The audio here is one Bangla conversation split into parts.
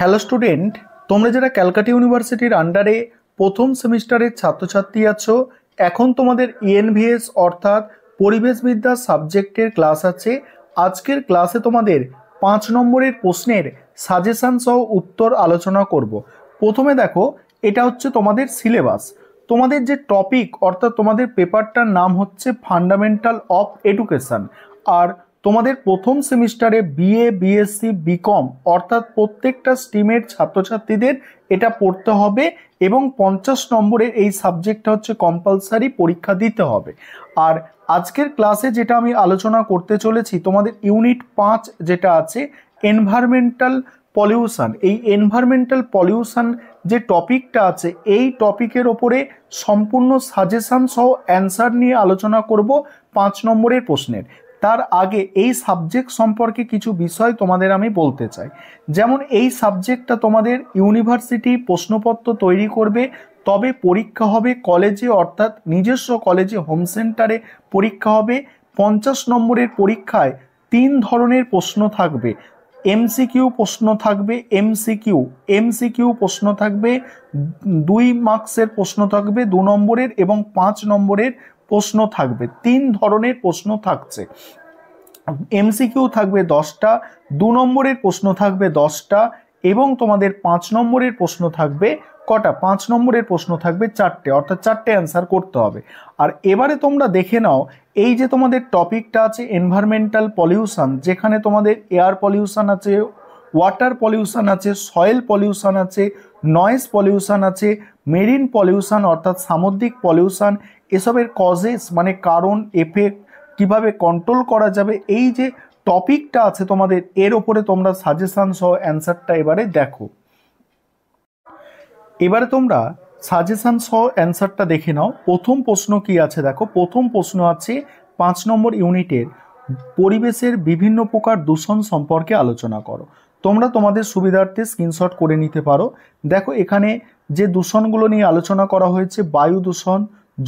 হ্যালো স্টুডেন্ট, তোমরা যারা ক্যালকাটা ইউনিভার্সিটির আন্ডারে প্রথম সেমিস্টারের ছাত্রছাত্রী আছো, এখন তোমাদের ইএনভিএস অর্থাৎ পরিবেশবিদ্যা সাবজেক্টের ক্লাস আছে। আজকের ক্লাসে তোমাদের 5 নম্বরের প্রশ্নের সাজেশন সহ উত্তর আলোচনা করব। প্রথমে দেখো, এটা হচ্ছে তোমাদের সিলেবাস। তোমাদের যে টপিক অর্থাৎ তোমাদের পেপারটার নাম হচ্ছে ফান্ডামেন্টাল অফ এডুকেশন। আর তোমাদের প্রথম সেমিস্টারে বিএ, বিএসসি, বিকম অর্থাৎ প্রত্যেকটা স্ট্রিমের ছাত্রছাত্রীদের এটা পড়তে হবে এবং 50 নম্বরের এই সাবজেক্টটা হচ্ছে কম্পালসারি, পরীক্ষা দিতে হবে। আর আজকের ক্লাসে যেটা আমি আলোচনা করতে চলেছি, তোমাদের ইউনিট 5 যেটা আছে এনভায়রনমেন্টাল পলিউশন। এই এনভায়রনমেন্টাল পলিউশন যে টপিকটা আছে, এই টপিকের ওপরে সম্পূর্ণ সাজেশন সহ অ্যান্সার নিয়ে আলোচনা করব 5 নম্বরের প্রশ্নের। তার আগে এই সাবজেক্ট সম্পর্কে কিছু বিষয় তোমাদের আমি বলতে চাই। যেমন এই সাবজেক্টটা তোমাদের ইউনিভার্সিটি প্রশ্নপত্র তৈরি করবে, তবে পরীক্ষা হবে কলেজে অর্থাৎ নিজস্ব কলেজে হোম সেন্টারে পরীক্ষা হবে। 50 নম্বরের পরীক্ষায় 3 ধরনের প্রশ্ন থাকবে। এমসিকিউ প্রশ্ন থাকবে, এমসিকিউ প্রশ্ন থাকবে, 2 মার্কসের প্রশ্ন থাকবে 2 নম্বরের এবং 5 নম্বরের প্রশ্ন থাকবে। 3 ধরনের প্রশ্ন থাকছে। এমসিকিউ থাকবে 10টা, 2 নম্বরের প্রশ্ন থাকবে 10টা এবং তোমাদের 5 নম্বরের প্রশ্ন থাকবে কটা? 5 নম্বরের প্রশ্ন থাকবে 4টে, অর্থাৎ 4টে অ্যান্সার করতে হবে। আর এবারে তোমরা দেখে নাও, এই যে তোমাদের টপিকটা আছে এনভায়রনমেন্টাল পলিউশন, যেখানে তোমাদের এয়ার পলিউশন আছে, ওয়াটার পলিউশন আছে, সয়েল পলিউশন আছে, নয়েজ পলিউশন আছে, মেরিন পলিউশন অর্থাৎ সামুদ্রিক পলিউশন, এসবের কজেস মানে কারণ, এফেক্ট, কিভাবে কন্ট্রোল করা যাবে, এই যে টপিকটা আছে তোমাদের, এর ওপরে তোমরা সাজেশন সহ অ্যান্সারটা এবারে দেখো। এবারে তোমরা সাজেশন সহ অ্যান্সারটা দেখে নাও। প্রথম প্রশ্ন কি আছে দেখো। প্রথম প্রশ্ন আছে 5 নম্বর ইউনিটের পরিবেশের বিভিন্ন প্রকার দূষণ সম্পর্কে আলোচনা করো। তোমরা তোমাদের সুবিধার্থে স্ক্রিনশট করে নিতে পারো। দেখো এখানে যে দূষণগুলো নিয়ে আলোচনা করা হয়েছে, বায়ু দূষণ,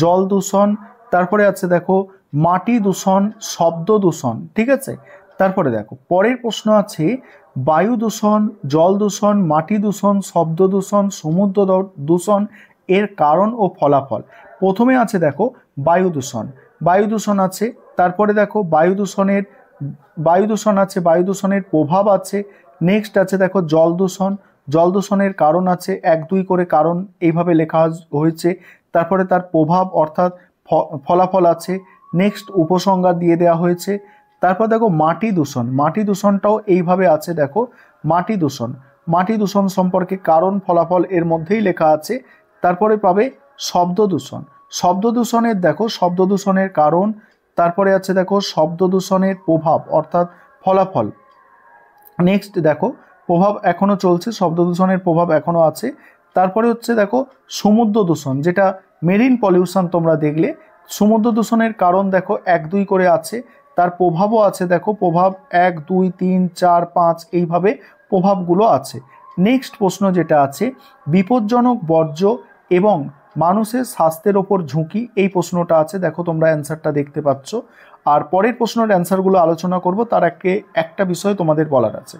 জল দূষণ, তারপরে আছে দেখো মাটি দূষণ, শব্দ দূষণ, ঠিক আছে। তারপরে দেখো পরের প্রশ্ন আছে বায়ু দূষণ, জল দূষণ, মাটি দূষণ, শব্দ দূষণ, সমুদ্র দূষণ এর কারণ ও ফলাফল। প্রথমে আছে দেখো বায়ু দূষণ। বায়ু দূষণ আছে, তারপরে দেখো বায়ু দূষণ আছে, বায়ু দূষণের প্রভাব আছে। নেক্সট আছে দেখো জল দূষণ, জল দূষণের কারণ আছে, 1-2 করে কারণ এইভাবে লেখা হয়েছে। তারপরে তার প্রভাব অর্থাৎ ফলাফল আছে। নেক্সট উপসংহার দিয়ে দেওয়া হয়েছে। তারপর দেখো মাটি দূষণ, মাটি দূষণটাও এইভাবে আছে দেখো। মাটি দূষণ সম্পর্কে কারণ ফলাফল এর মধ্যেই লেখা আছে। তারপরে পাবে শব্দ দূষণ, শব্দ দূষণের দেখো শব্দ দূষণের কারণ, তারপরে আছে দেখো শব্দ দূষণের প্রভাব অর্থাৎ ফলাফল। নেক্সট দেখো প্রভাব এখনো চলছে, শব্দ দূষণের প্রভাব এখনো আছে। তারপরে হচ্ছে দেখো সমুদ্র দূষণ, যেটা মেরিন পলিউশন তোমরা দেখলে। সমুদ্র দূষণের কারণ দেখো 1-2 করে আছে, তার প্রভাবও আছে দেখো, প্রভাব 1, 2, 3, 4, 5 এইভাবে প্রভাবগুলো আছে। নেক্সট প্রশ্ন যেটা আছে বিপজ্জনক বর্জ্য এবং মানুষের স্বাস্থ্যের ওপর ঝুঁকি, এই প্রশ্নটা আছে দেখো, তোমরা অ্যান্সারটা দেখতে পাচ্ছ। আর পরের প্রশ্নের অ্যান্সারগুলো আলোচনা করব, তার আগে একটা বিষয় তোমাদের বলার আছে।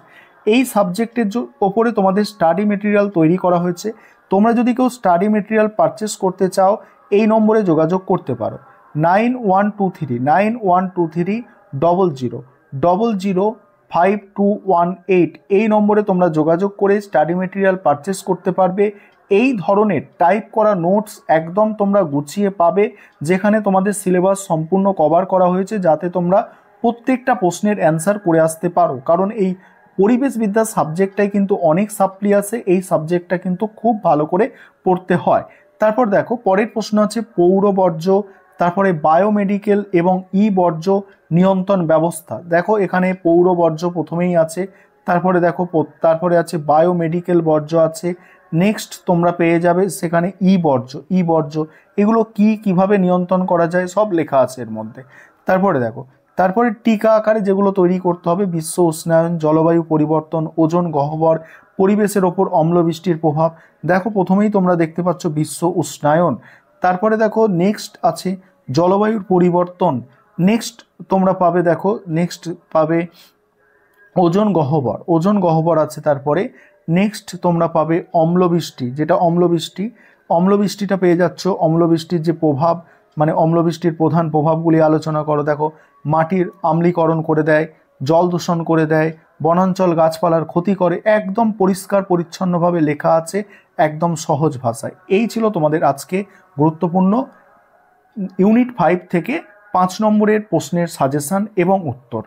এই সাবজেক্টের ওপরে তোমাদের স্টাডি মেটেরিয়াল তৈরি করা হয়েছে। তোমরা যদি কেউ স্টাডি মেটেরিয়াল পারচেস করতে চাও, এই নম্বরে যোগাযোগ করতে পারো 912300005218। এই নম্বরে তোমরা যোগাযোগ করে স্টাডি মেটেরিয়াল পারচেস করতে পারবে। এই ধরনের টাইপ করা নোটস একদম তোমরা গুছিয়ে পাবে, যেখানে তোমাদের সিলেবাস সম্পূর্ণ কভার করা হয়েছে, যাতে তোমরা প্রত্যেকটা প্রশ্নের অ্যান্সার করে আসতে পারো। কারণ এই পরিবেশবিদ্যা সাবজেক্টটাই কিন্তু অনেক সাপ্লি আছে, এই সাবজেক্টটা কিন্তু খুব ভালো করে পড়তে হয়। তারপর দেখো পরের প্রশ্ন আছে পৌর বর্জ্য, তারপরে বায়োমেডিকেল এবং ই বর্জ্য নিয়ন্ত্রণ ব্যবস্থা। দেখো এখানে পৌর বর্জ্য প্রথমেই আছে, তারপরে আছে বায়োমেডিকেল বর্জ্য আছে। নেক্সট তোমরা পেয়ে যাবে সেখানে ই বর্জ্য এগুলো কিভাবে নিয়ন্ত্রণ করা যায় সব লেখা আছে এর মধ্যে। তারপরে টিকা আকারে যেগুলো তৈরি করতে হবে, বিশ্ব উষ্ণায়ন, জলবায়ু পরিবর্তন, ওজোন গহ্বর, পরিবেশের ওপর অম্লবৃষ্টির প্রভাব। দেখো প্রথমেই তোমরা দেখতে পাচ্ছ বিশ্ব উষ্ণায়ন। তারপরে দেখো নেক্সট আছে জলবায়ুর পরিবর্তন। নেক্সট তোমরা পাবে দেখো ওজোন গহ্বর আছে। তারপরে নেক্সট তোমরা পাবে অম্লবৃষ্টি, যেটা অম্লবৃষ্টিটা পেয়ে যাচ্ছ। অম্লবৃষ্টির যে প্রভাব, মানে অম্লবৃষ্টির প্রধান প্রভাবগুলি আলোচনা করো। দেখো, মাটির আম্লীকরণ করে দেয়, জল দূষণ করে দেয়, বনাঞ্চল গাছপালার ক্ষতি করে, একদম পরিষ্কার পরিচ্ছন্নভাবে লেখা আছে, একদম সহজ ভাষায়। এই ছিল তোমাদের আজকে গুরুত্বপূর্ণ ইউনিট 5 থেকে 5 নম্বরের প্রশ্নের সাজেশন এবং উত্তর।